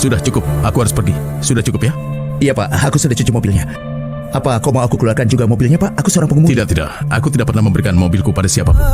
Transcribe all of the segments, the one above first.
Sudah cukup, aku harus pergi. Sudah cukup ya? Iya Pak, aku sudah cuci mobilnya. Apa kau mau aku keluarkan juga mobilnya Pak? Aku seorang pengemudi. Tidak. Aku tidak pernah memberikan mobilku pada siapapun.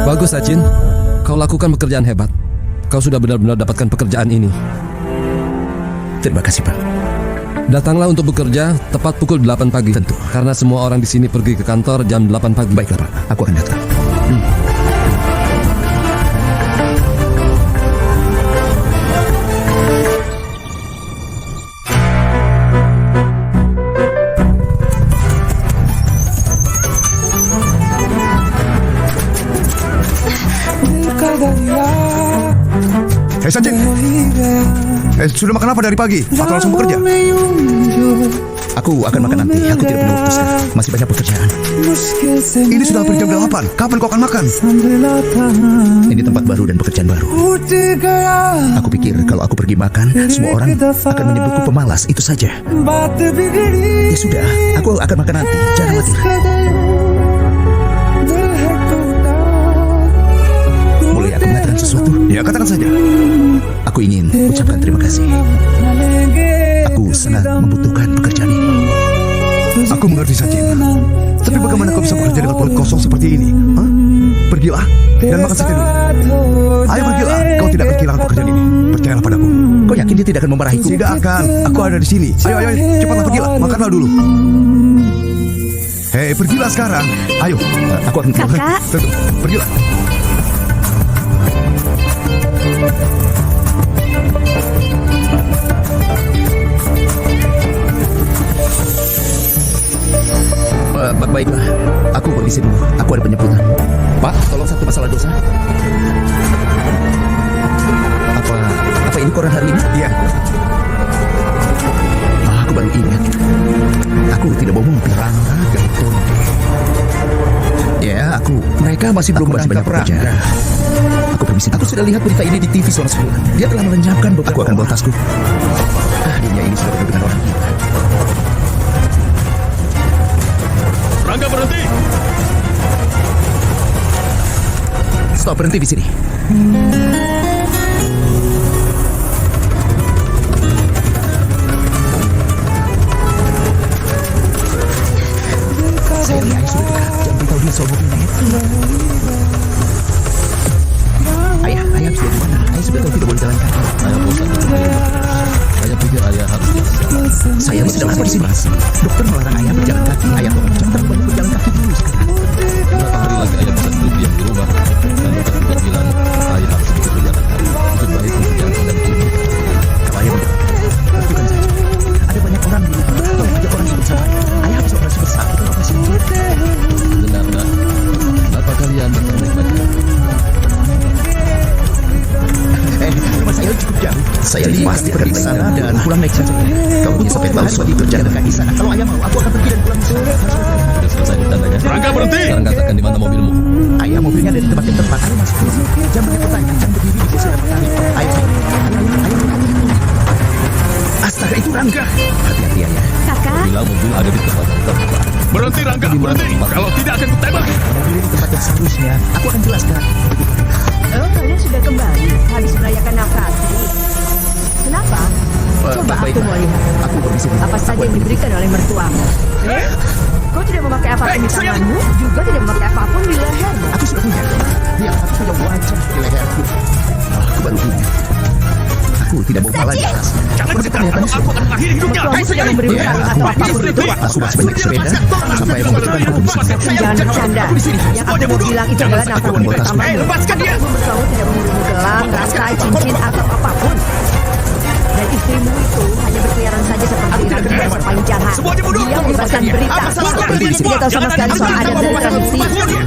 Bagus, Sachin. Kau lakukan pekerjaan hebat. Kau sudah benar-benar dapatkan pekerjaan ini. Terima kasih Pak. Datanglah untuk bekerja tepat pukul 8 pagi. Tentu. Karena semua orang di sini pergi ke kantor jam 8 pagi. Baiklah Pak, aku akan datang. Hei Sachin, sudah makan apa dari pagi? Atau langsung bekerja? Aku akan makan nanti. Aku tidak punya waktu sekarang. Masih banyak pekerjaan. Ini sudah hampir jam 8. Kapan kau akan makan? Ini tempat baru dan pekerjaan baru. Aku pikir kalau aku pergi makan, semua orang akan menyebutku pemalas. Itu saja. Ya sudah, aku akan makan nanti. Jangan khawatir. Boleh aku mengatakan sesuatu? Ya, katakan saja. Aku ingin ucapkan terima kasih. Aku sangat membutuhkan pekerjaan ini. Aku mengerti Sachin. Tapi bagaimana kau bisa bekerja dengan perut kosong seperti ini? Hah? Pergilah dan makan saja dulu. Ayo pergilah, kau tidak akan kehilangan pekerjaan ini. Percayalah padaku. Kau yakin dia tidak akan memarahiku? Tidak akan, aku ada di sini. Ayo, cepatlah pergilah, makanlah dulu. Hei, pergilah sekarang. Ayo, Aku akan keluar. Kakak. tentu, pergilah. Baiklah, aku permisi dulu. Aku ada penjemputan. Pak, tolong satu masalah dosa. Apa ini koran hari ini? Iya. Aku baru ingat. Aku tidak bawa mobil. Rangga Gaitonde. Ya, mereka masih belum banyak pekerjaan. Aku permisi. Aku sudah lihat berita ini di TV selama sebulan. Dia telah melenyapkan beberapa. Aku akan bawa tasku. Dunia ini sudah penuh dengan orang gila. Rangga, berhenti! Stop, berhenti di sini. Saya lihat sudah dekat. Jangan beritahu dia soal mobilnya. Ayah sudah di mana? Ayah sudah tahu tidak boleh jalan kaki. Saya bosan. Saya pikir ayah harus beristirahat. Saya sedang di sini. Dokter melarang ayah berjalan kaki. Ayah tolong cepat banyak berjalan kaki dulu sekarang. Berapa hari lagi ayah bisa duduk diam di rumah? Dan dokter juga bilang ayah harus sedikit berjalan kaki. Itu baik untuk jantung dan tubuh. Kalau ayah lakukan saja. Ada banyak orang di rumah atau banyak orang yang bersama. Ayah habis operasi besar. Itu operasi besar. Benar, nak. Kenapa kalian datang naik bajaj? Rumah saya cukup jauh. Saya pasti pergi ke sana dan pulang naik saja. Kamu bisa sampai tahu suatu berjalan kaki sana. Kalau ayah mau, aku akan pergi dan pulang ke sana. Sudah selesai ditandanya. Rangga, berhenti! Sekarang katakan di mana mobilmu? Ayah, mobilnya ada di tempat yang tepat. Ayo masuk. Jangan banyak bertanya. Jangan berdiri di kursi matahari. Ayo. Astaga, itu Rangga. Hati-hati ayah. Kakak, Bilang mobil ada di tempat yang tepat. Berhenti, Rangga, berhenti! Kalau tidak akan kutembak! Mobil ini di tempat yang seharusnya. Aku akan jelaskan. kalian sudah kembali habis merayakan Navratri. Kenapa? Coba aku mau lihat. Aku permisi. Apa saja yang diberikan oleh mertuamu. Kau tidak memakai apapun di tanganmu, juga tidak memakai apapun di lehermu. Aku sudah punya. Lihat, aku punya wajah di leherku. Aku baru punya. Aku tidak mau kalah di atas. Jangan cerita, aku akan mengakhiri hidupnya. Mertuamu sudah memberi utang atau apapun itu. Aku masih banyak sepeda sampai membutuhkan komisi. Jangan bercanda. Yang aku mau bilang itu adalah Navratri pertamamu. Lepaskan dia. Mertuamu tidak memberimu gelang, rantai, cincin atau apapun. Dan istrimu itu hanya berkeliaran saja seperti Rangga yang paling jahat. Dia menyebarkan berita. Dia tahu sama sekali soal adat dan tradisi.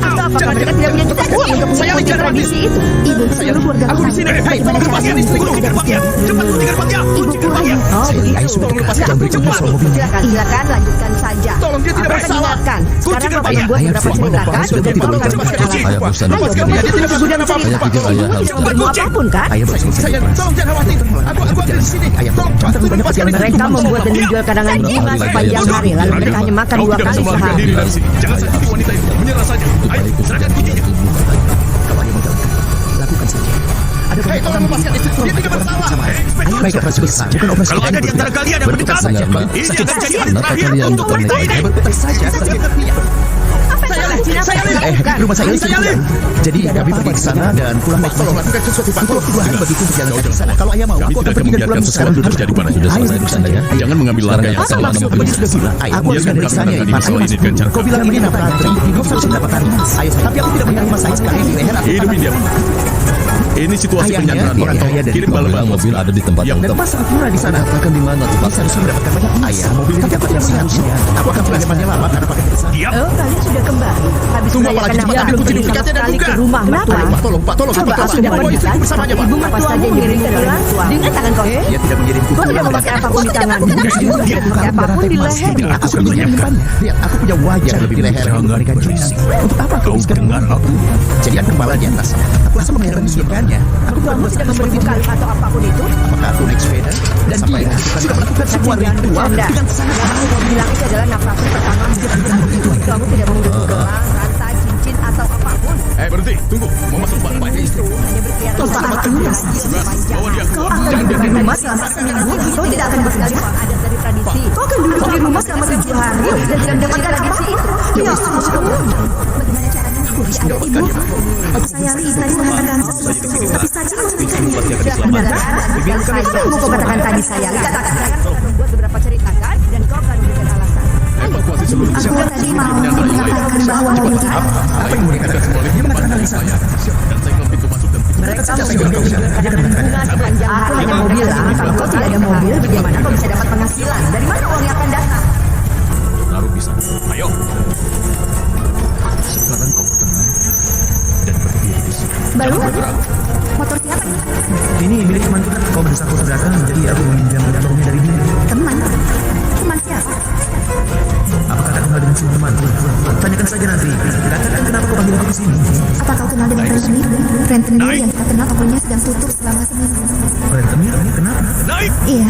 Atau apakah mereka tidak punya cita cita untuk mengikuti tradisi itu? Ibu seluruh keluarga Aku di sini. Hei, lepaskan istriku. Cepat, tinggal dia. saya sudah dekat. Jangan berikan Cepat. soal mobilnya. Silakan lanjutkan saja. Tolong, dia tidak Apa yang bersalah. diingatkan? Sekarang Kuncikan, Bapak Pak. membuat Ayah, beberapa Bapak, cerita Bapak kan? sudah Dan tidak Bapak berbicara. harus beralasan. Ayah bosan Ayo, lepaskan Bapak dia. tidak sudah bercerita. Saya pikir ayah Bapak harus tidak memberimu apapun kan? Ayah baru selesai. Sayang, tolong jangan khawatir. Aku ada di sini. Ayah, Tolong, jangan terlalu banyak perjalanan. Mereka membuat dan menjual karangan bunga sepanjang hari. Lalu mereka hanya makan Kau 2 tidak kali bisa melarikan sehari. diri dari sini. Jangan sakiti wanita itu. Menyerah saja. Ayo, serahkan kuncinya. Kalau ayah mengganggu, lakukan saja. Ada banyak orang lepaskan itu. Dia tidak bersalah. Ayah baik operasi besar, bukan operasi Kalau ada di antara kalian yang berputar mendekat, saja. Mbak. ini akan jadi hari Kenapa terakhir kalian untuk wanita bukan ini. Berputar saja. Rumah saya ini jadi kami pergi ke sana dan pulang naik Tolong lakukan sesuatu, Pak. Untuk 2 hari bagiku berjalan kaki ke sana. Kalau ayah mau, Kami aku akan tidak akan pergi dan membiarkan pulang sesuatu sekarang. terjadi pada Sudah Ayah, selesai urusan ya. Jangan mengambil langkah yang Sekarang salah yang dalam salah. Tadi sudah bilang, ayah, aku harus Biarkan memeriksanya. kami Mas, soal ini dengan cara kau bilang ini nafas antri, kau saja dapatkan. Ayah, tapi aku tidak menerima saya sekali di leher. Aku Hidupin dia. Ini situasi Ayahnya penyanderaan orang orang. kaya dari Kirim Kau bala bilang mobil ada di tempat yang dan tepat. pas sangat murah di sana. Katakan di mana tempat Bisa harus mendapatkan banyak emas. Ayah, mobil ini dapat yang seharusnya. Aku akan pinjamannya lama karena pakai besar. Diam. Oh, kalian sudah kembali. Habis Tunggu, merayakan apalagi cepat Natal, ambil kunci pergi dulu. sama Katanya dan sekali buka. ke rumah Kenapa? mertua. Pak, tolong, Pak, tolong. Coba Pak, sudah tolong. pergi Istri kan? bersamanya, Pak. Ibu mertua saja yang mengirimkan orang tua. Dengan tangan kau. Dia tidak mengirimku. Kau tidak memakai apapun di tangan. Dia Tidak memakai apapun di leher. Aku akan menyimpannya. Lihat, aku punya wajah lebih di leher dibandingkan Cina. Untuk apa kau dengar aku? Jadian kepala di atas. Aku rasa mengira menyimpannya. Aku Kamu tidak memberi bekal atau apapun itu. apakah aku naik sepeda dan sampai sudah melakukan sebuah ritual dengan sangat Kau bilang itu adalah nafsu pertama. Kamu tidak memberi gelang, rantai, cincin atau apapun. Berhenti. Tunggu. Mau masuk Pak. Pak. Itu hanya berkeliaran saja sepanjang Bawa dia hari. keluar. Kau akan duduk di rumah selama seminggu. Kau tidak akan bersekali soal adat dari tradisi. Kau akan duduk di rumah selama 7 hari dan tidak mendapatkan tradisi itu. Ya, bagaimana caranya mendapatkan ibu? Saya tadi mengatakan sesuatu, tapi saja memberikannya. Benar kan? Dan saya mau kau katakan tadi saya. Katakan membuat beberapa cerita kan, dan kau akan memberikan alasan. Evakuasi seluruh Aku tadi mau mengatakan bahwa mobil kita apa yang mau dikatakan dia mengatakan analisa dan segel pintu masuk dan pintu mereka memberikan bunga sepanjang hari. Aku hanya mau bilang, kalau kau tidak ada mobil, bagaimana kau bisa dapat penghasilan? Dari mana uangnya akan datang? taruh bisa. Ayo. Sekarang kau tenang dan berdiri di sini. Baru? Motor siapa ini? ini milik temanku kan kau mendesak aku datang jadi aku meminjam motornya dari dia Teman? Teman siapa? apakah kau kenal dengan si teman tanyakan saja nanti katakan kenapa kau panggil aku ke sini Apa kau kenal dengan rentenir? Rentenir yang kita kenal tokonya sedang tutup selama seminggu. rentenir kenapa Naik. Iya.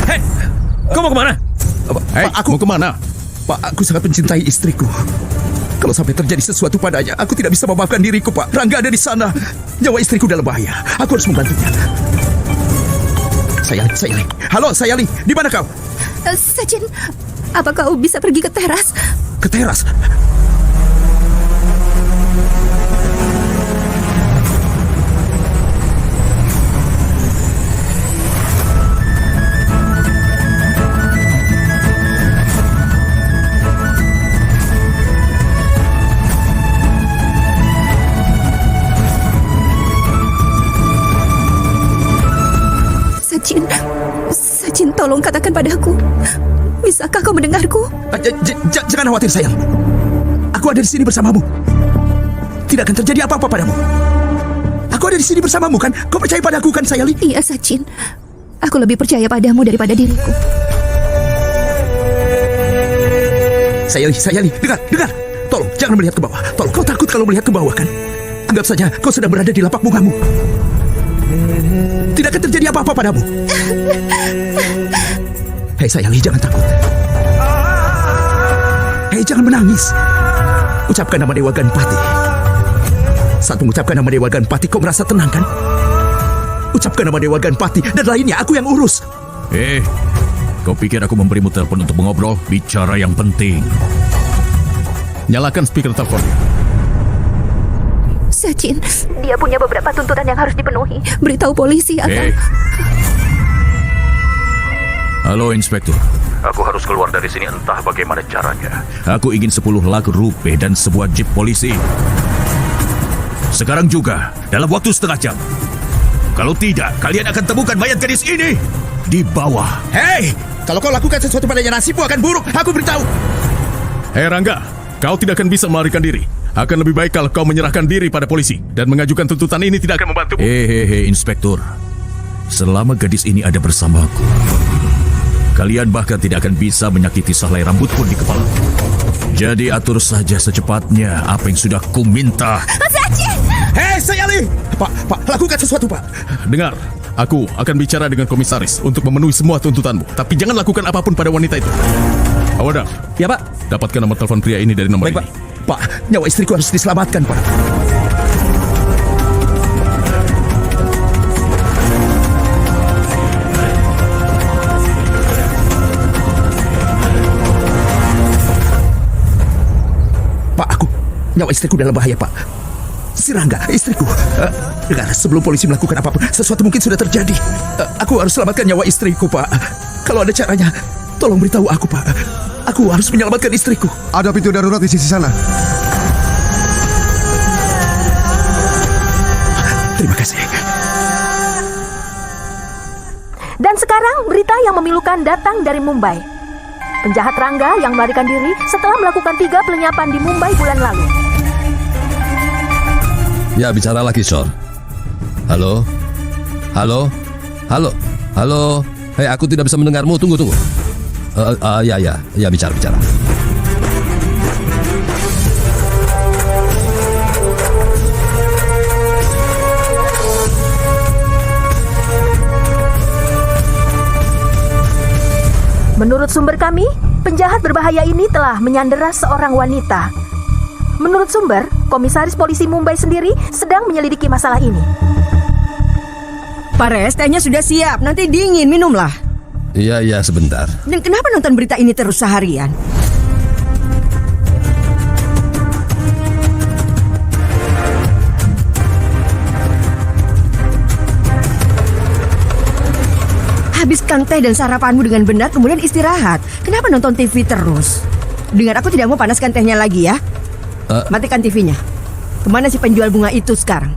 Hei. Kau mau kemana? Hei, Pak, mau kemana? Pak, aku sangat mencintai istriku. Kalau sampai terjadi sesuatu padanya, aku tidak bisa memaafkan diriku, Pak. Rangga ada di sana. Nyawa istriku dalam bahaya. Aku harus membantunya. Sayali. Halo, Sayali. Di mana kau? Sachin, apa kau bisa pergi ke teras? Ke teras. Sachin, tolong katakan padaku. Bisakah kau mendengarku? Jangan khawatir, sayang. Aku ada di sini bersamamu. Tidak akan terjadi apa-apa padamu. Aku ada di sini bersamamu, kan? Kau percaya padaku, kan, Sayali? Iya, Sachin. Aku lebih percaya padamu daripada diriku. Sayali, dengar. Tolong, jangan melihat ke bawah. Tolong, kau takut kalau melihat ke bawah, kan? Anggap saja kau sedang berada di lapak bungamu. Tidak akan terjadi apa-apa padamu. Hei, Sayali, jangan takut. Hei, jangan menangis. Ucapkan nama Dewa Ganpati. Saat mengucapkan nama Dewa Ganpati, kau merasa tenang, kan? Ucapkan nama Dewa Ganpati, dan lainnya aku yang urus. Kau pikir aku memberimu telepon untuk mengobrol? Bicara yang penting. Nyalakan speaker teleponnya. Sachin, dia punya beberapa tuntutan yang harus dipenuhi. Beritahu polisi atau... Halo, Inspektur. Aku harus keluar dari sini entah bagaimana caranya. Aku ingin 10 lak rupiah dan sebuah jeep polisi. Sekarang juga, dalam waktu setengah jam. Kalau tidak, kalian akan temukan mayat gadis ini di bawah. Hei, kalau kau lakukan sesuatu padanya nasibmu akan buruk. Aku beritahu. Hei Rangga, kau tidak akan bisa melarikan diri. Akan lebih baik kalau kau menyerahkan diri pada polisi. Dan mengajukan tuntutan ini tidak akan membantu. Hehehe, Inspektur. Selama gadis ini ada bersamaku, kalian bahkan tidak akan bisa menyakiti sehelai rambut pun di kepala. Jadi atur saja secepatnya apa yang sudah kuminta. Hei, Sayali! Pak, lakukan sesuatu, Pak. Dengar, aku akan bicara dengan komisaris untuk memenuhi semua tuntutanmu. Tapi jangan lakukan apapun pada wanita itu. Awada, Ya, Pak. dapatkan nomor telepon pria ini dari nomor Baik, ini. Pak. Pak, nyawa istriku harus diselamatkan, Pak. Pak, nyawa istriku dalam bahaya, Pak. Si Rangga, istriku. Dengar, sebelum polisi melakukan apapun, sesuatu mungkin sudah terjadi. Aku harus selamatkan nyawa istriku, Pak. Kalau ada caranya, tolong beritahu aku, Pak. Aku harus menyelamatkan istriku. Ada pintu darurat di sisi sana. Terima kasih. Dan sekarang berita yang memilukan datang dari Mumbai. Penjahat Rangga yang melarikan diri setelah melakukan 3 pelenyapan di Mumbai bulan lalu. Ya, bicaralah Kishore. Halo? Halo? Halo? Halo? Hei, aku tidak bisa mendengarmu. Tunggu. Ya, bicara. Menurut sumber kami, penjahat berbahaya ini telah menyandera seorang wanita. Menurut sumber, Komisaris Polisi Mumbai sendiri sedang menyelidiki masalah ini. Pares, tehnya sudah siap. Nanti dingin, minumlah. Iya, sebentar. Dan kenapa nonton berita ini terus seharian? Habiskan teh dan sarapanmu dengan benar, kemudian istirahat. Kenapa nonton TV terus? Dengar, aku tidak mau panaskan tehnya lagi ya. Matikan TV-nya. Kemana si penjual bunga itu sekarang?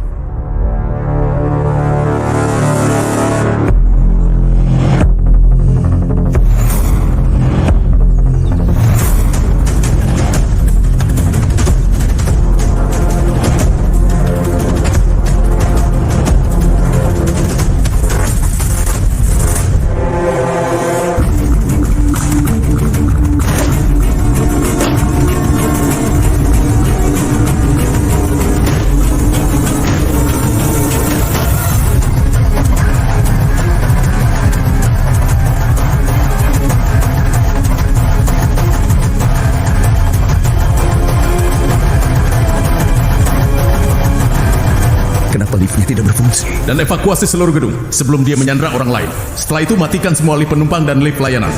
Liftnya tidak berfungsi. Dan evakuasi seluruh gedung sebelum dia menyandra orang lain. Setelah itu matikan semua lift penumpang dan lift layanan.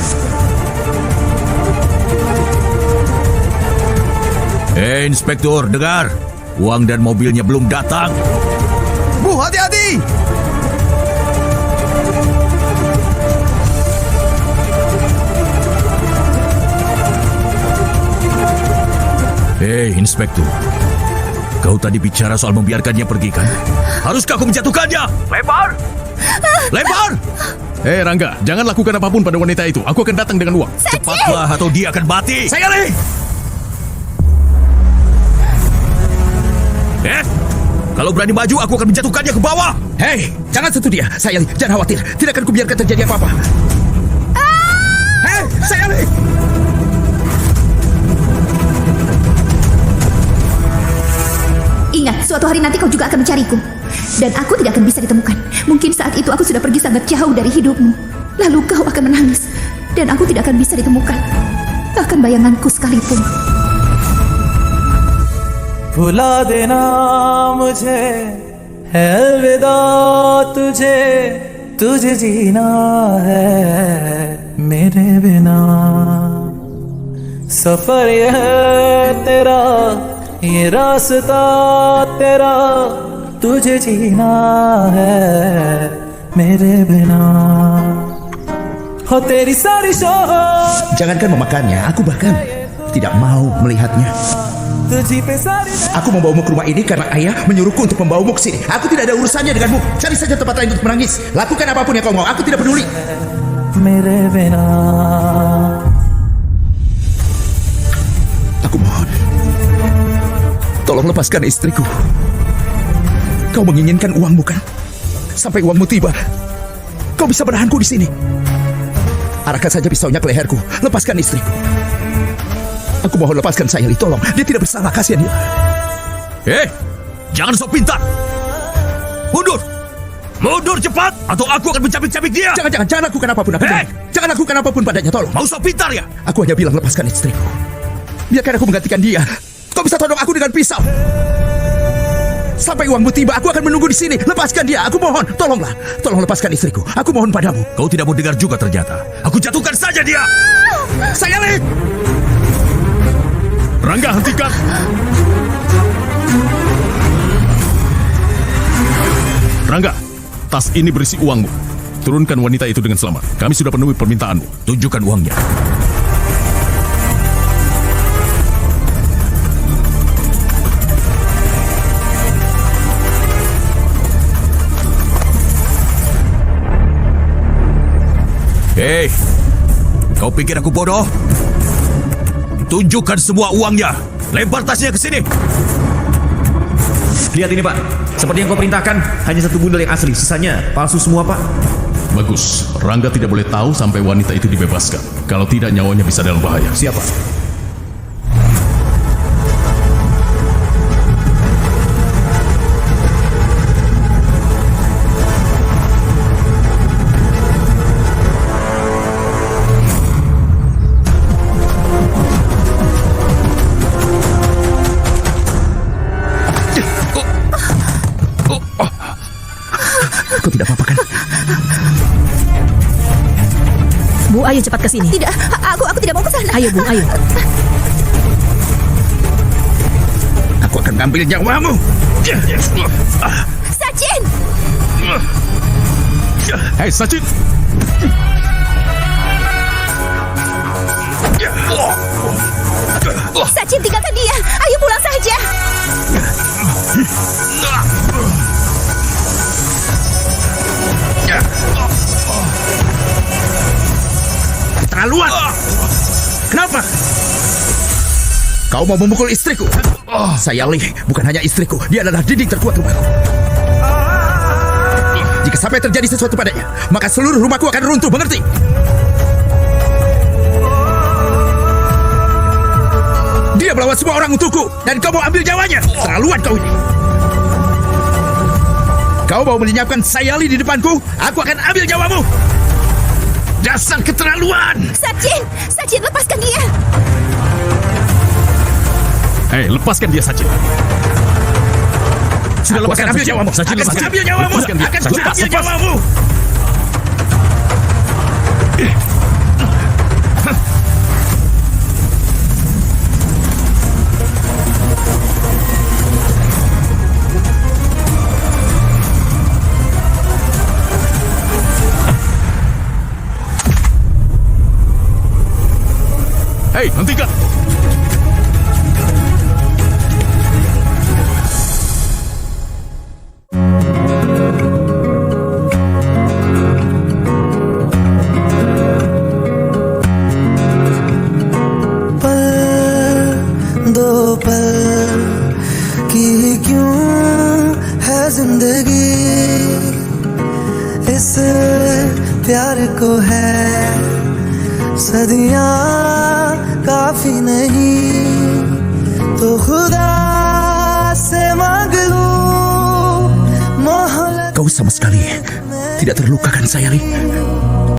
Inspektur, dengar. Uang dan mobilnya belum datang. Bu, hati-hati! Inspektur. Kau tadi bicara soal membiarkannya pergi kan? Haruskah aku menjatuhkannya? Lempar! Rangga, jangan lakukan apapun pada wanita itu. Aku akan datang dengan uang. Cepatlah atau dia akan mati. Sayali! Kalau berani maju, aku akan menjatuhkannya ke bawah. Hei, jangan sentuh dia. Sayali, jangan khawatir. Tidak akan kubiarkan terjadi apa-apa. Hei, Sayali! Ingat, suatu hari nanti kau juga akan mencariku. Dan aku tidak akan bisa ditemukan. Mungkin saat itu aku sudah pergi sangat jauh dari hidupmu. Lalu kau akan menangis. Dan aku tidak akan bisa ditemukan. Bahkan bayanganku sekalipun. भुला देना मुझे है अलविदा तुझे तुझे जीना है मेरे बिना सफर ये है तेरा ये रास्ता तेरा तुझे जीना है मेरे बिना हो तेरी सारी शोहरत. Jangankan memakannya, aku bahkan tidak mau melihatnya. तुझी पे सारी Aku membawamu ke rumah ini karena ayah menyuruhku untuk membawamu ke sini. Aku tidak ada urusannya denganmu. Cari saja tempat lain untuk menangis. Lakukan apapun yang kau mau. Aku tidak peduli. मेरे बिना Aku mohon. Tolong lepaskan istriku. Kau menginginkan uang bukan? Sampai uangmu tiba, kau bisa menahanku di sini. Arahkan saja pisaunya ke leherku. Lepaskan istriku. Aku mohon lepaskan Sayali, tolong. Dia tidak bersalah, kasihan dia. Jangan sok pintar. Mundur. Mundur cepat, atau aku akan mencabik-cabik dia. Jangan lakukan apapun. Jangan lakukan apapun padanya, tolong. Mau sok pintar ya? Aku hanya bilang lepaskan istriku. Biarkan aku menggantikan dia. Kau bisa todong aku dengan pisau. Sampai uangmu tiba, aku akan menunggu di sini. Lepaskan dia, aku mohon. Tolonglah, tolong lepaskan istriku. Aku mohon padamu. Kau tidak mau dengar juga ternyata. Aku jatuhkan saja dia. Sayali! Rangga, hentikan. Rangga, tas ini berisi uangmu. Turunkan wanita itu dengan selamat. Kami sudah penuhi permintaanmu. Tunjukkan uangnya. Kau pikir aku bodoh? Tunjukkan semua uangnya. Lempar tasnya ke sini. Lihat ini Pak, seperti yang kau perintahkan, hanya satu bundel yang asli, sisanya palsu semua Pak. Bagus, Rangga tidak boleh tahu sampai wanita itu dibebaskan. Kalau tidak, nyawanya bisa dalam bahaya. Siapa? Kau tidak apa-apa kan? Bu, ayo cepat ke sini. Tidak, aku tidak mau ke sana. Ayo, Bu, ayo. Aku akan mengambil nyawamu. Sachin! Hei, Sachin! Sachin, tinggalkan dia. Ayo pulang saja. Keterlaluan. Kenapa? Kau mau memukul istriku? Sayali, bukan hanya istriku. Dia adalah dinding terkuat rumahku. Jika sampai terjadi sesuatu padanya, maka seluruh rumahku akan runtuh, mengerti? Dia melawan semua orang untukku, dan kau mau ambil nyawanya. Keterlaluan kau ini. Kau mau melenyapkan Sayali di depanku, aku akan ambil nyawamu. Dasar keterlaluan. Sachin, lepaskan dia. Hei, lepaskan dia, Sachin. Sudah, lepaskan ambil nyawamu. Sachin, lepaskan. Ambil nyawamu. Lepaskan dia. Akan Sachin, ambil lepas. nyawamu. Hei, hentikan! दो पल की क्यों है जिंदगी इस प्यार को है सदियां काफी नहीं तो खुदा से मांग लूं मोहब्बत Kau sama sekali tidak terluka kan, Sayali?